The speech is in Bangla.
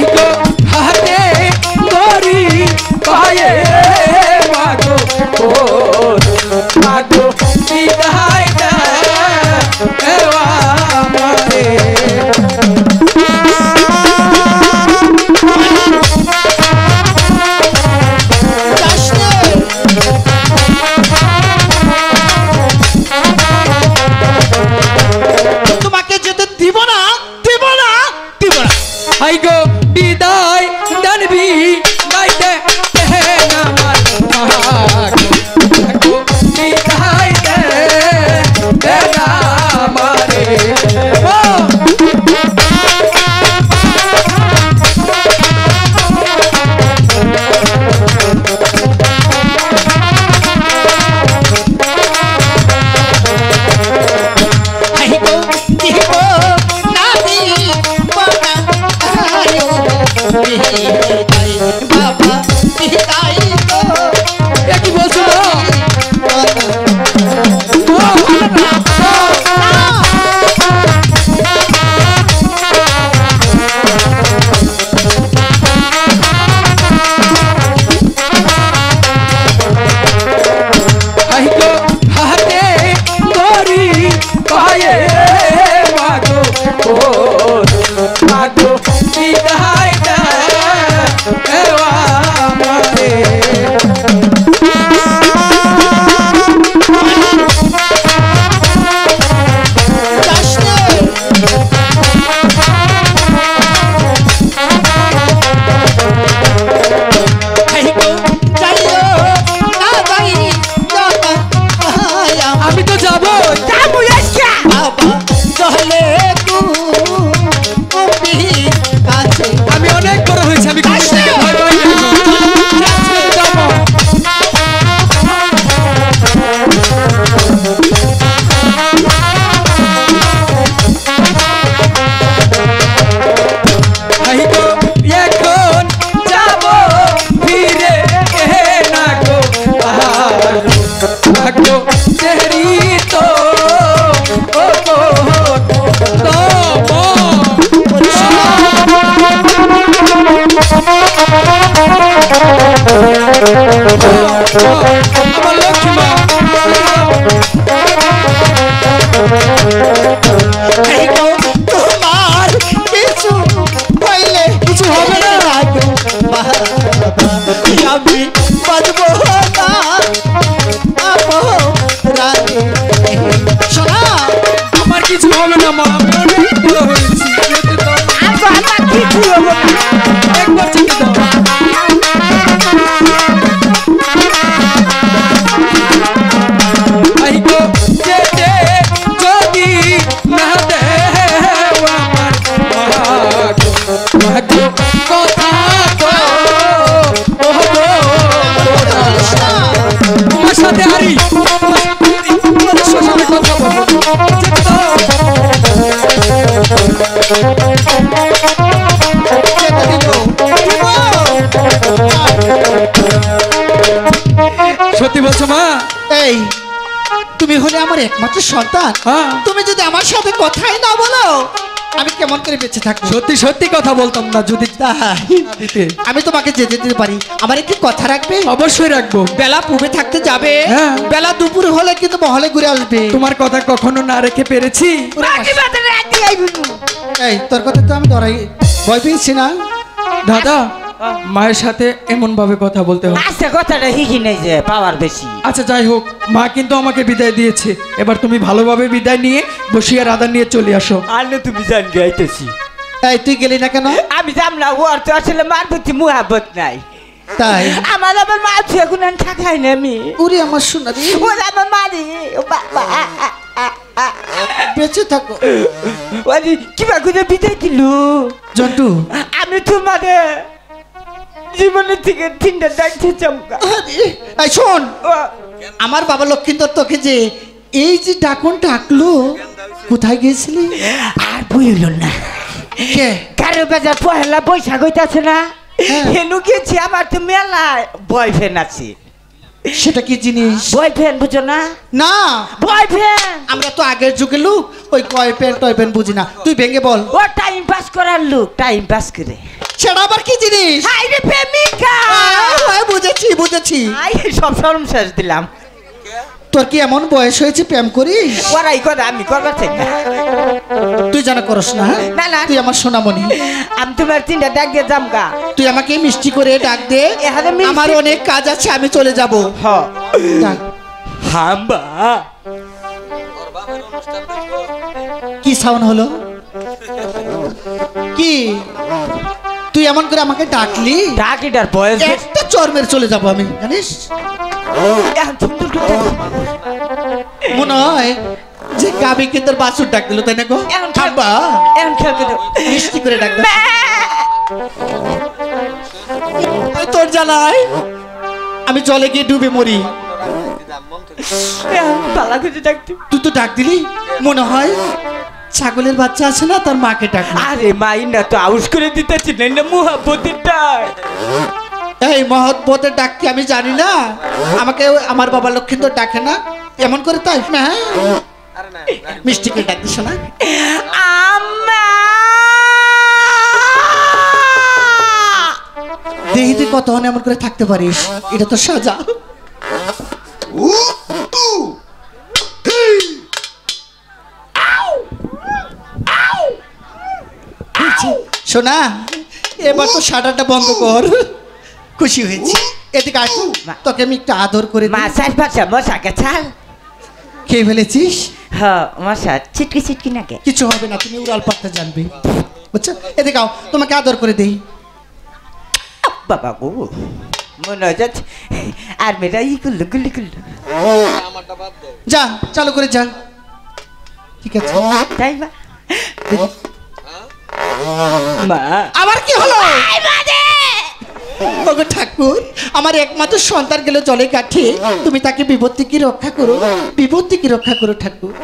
গো হাতে ধরি পায়ে মাগো ও মাগো বিদায় দাও আমারে তোমাকে যেতে দিব না দিব না দিব না হাই গো বিদায় দানবি গাইতে আমার মাগো বিদায় দে আমারে বাবা বিদায় গো কি বলছো হাই গো হাতে ধরি পায়ে মাগো ও মাগো বিদায় দাও আমারে আমি তো যাবো আমি অনেক বড় হয়েছি আমি ভয় পাই এখন যাব ফিরে না গো ভাগ্য তেরি তো ও আমার লক্ষ্মী মা তোমার কিছু হইলে কিছু হবে না আমি বাজবো না শোনা আমার কিছু হবে না মা আমি অনেক বড় হয়েছি কিছু হবে না একবার যেতে দাও আই গো যেতে যদি না দেও আমার ভাগ্য কথা তো ও গো তোমার সাথে হারি তোমাদের সাথে কথা বলবো যেতে দাও সত্যি বলছো মা এই তুমি হলে আমার একমাত্র সন্তান হ্যাঁ। তুমি যদি আমার সাথে কথাই না বলো আমি কেমন করে বেঁচে থাকবো সত্যি সত্যি কথা বলতাম না যদি তাই দিতে আমি তোমাকে যেতে দিতে পারি আমার একটি কথা রাখবে অবশ্যই রাখবো বেলা পূবে থাকতে যাবে হ্যাঁ। বেলা দুপুর হলে কিন্তু মহলে ঘুরে আসবে তোমার কথা কখনো না রেখে পেরেছি এই তোর কথা তো আমি ধরাই ভয় পেয়েছি না দাদা মায়ের সাথে এমন ভাবে কথা বলতে হবে আচ্ছা কথাটা হিকি নেই যে পাওয়ার বেশি আচ্ছা যাই হোক মা কিন্তু আমাকে বিদায় দিয়েছে এবার তুমি ভালোভাবে বিদায় নিয়ে বসিয়ার আদা নিয়ে চলে আসো আলে তুমি জানবি আইতেছি এই তুই গেলি না কেন আমি জাম না ওর তো আসলে মার প্রতি মুহাবত নাই তাই আমার আবার মা এখন আর থাকাই না আমি উরি আমার শোনা রে ওর আমার মারি ও বাবা বেঁচে থাকো ওই কিবা করে বিদায় দিল জন্টু আমি তোমারে জীবনের থেকে তিনটা ডাকতে চমকা এই শোন আমার বাবা লক্ষ্মীন্দর তোকে যে এই যে ডাকন ডাকলো কোথায় গেছিলি আর বইল না কে কারো বাজার পহেলা বৈশাখ হইতাছে না হেনু গেছি আমার তো মেলায় বয়ফ্রেন্ড আছে সেটা কি জিনিস বয়ফ্রেন্ড বুঝো না না বয়ফ্রেন্ড আমরা তো আগের যুগে লোক ওই কয় প্যান্ট টয় প্যান্ট বুঝি না তুই ভেঙে বল ও টাইম পাস করার লোক টাইম পাস করে সেটা আবার কি জিনিস? হাই রে প্রেমিকা হ্যাঁ, বুঝেছি বুঝেছি। আই সব শরম শেষ দিলাম। তোর কি এমন বয়স হয়েছে প্রেম করিস? ওরাই করে আমি করবার চাই না। তুই জানা করস না? না, না। তুই আমার সোনামণি, আমি তোমার তিনটা ডাক দিয়ে যামগা। তুই আমাকে মিষ্টি করে ডাক দে। এখানে মিষ্টি- আমার অনেক কাজ আছে, আমি চলে যাব। হ ডাক। হাম্বা কি সাউন্ড হলো? কি তুই এমন করে আমাকে ডাকলি? ডাকিটার বয়স একটা চর্মের চলে যাব আমি, জানিস? এখন সুন্দর করে মনে হয় যে গাবি কিন্তু বাছুর ডাক দিল, তাই না গো? এখন খাবা এখন খেলতে দাও। মিষ্টি করে ডাক দে। তোর জ্বালায় আমি জলে গিয়ে ডুবে মরি। পালা করে ডাকতে। তুই তো ডাক দিলি, মনে হয় ছাগলের বাচ্চা আছে না, তার মাকে ডাক। আরে মাইনা তো আউস করে দিতেছি না মুহাব্বতের ডাক। এই মহব্বতের ডাক কি আমি জানি না? আমাকে আমার বাবা লক্ষ্মীন্দর ডাকে না এমন করে, তাই না? মিষ্টিকে ডাক দিস না? আম্মা দেখি তুই কতক্ষণ এমন করে থাকতে পারিস। এটা তো সাজা। শোনা, এবার তো সাটাটা বন্ধ কর। খুশি হয়েছি। এদিকে আয়, তোকে আমি একটু আদর করে দিই। মা সাইড পাশা মশাকে ছাল। খেয়ে ফেলেছিস? হ্যাঁ মশা চিটকি চিটকি নাকে। কিছু হবে না, তুমি উড়াল পারতে জানবে, বুঝছো? এদিকে আও, তোমাকে আদর করে দেই। বাবা গো মনে হয় যাচ্ছে আর মেয়েরা ই করলো গুলি করলো। যা, চালু করে যা। ঠিক আছে, তাই মা মা আবার কি হলো? ওগো ঠাকুর, আমার একমাত্র সন্তান গেল জলে কাঠিয়ে, তুমি তাকে বিপত্তি কি রক্ষা করো, বিপত্তি কি রক্ষা করো ঠাকুর।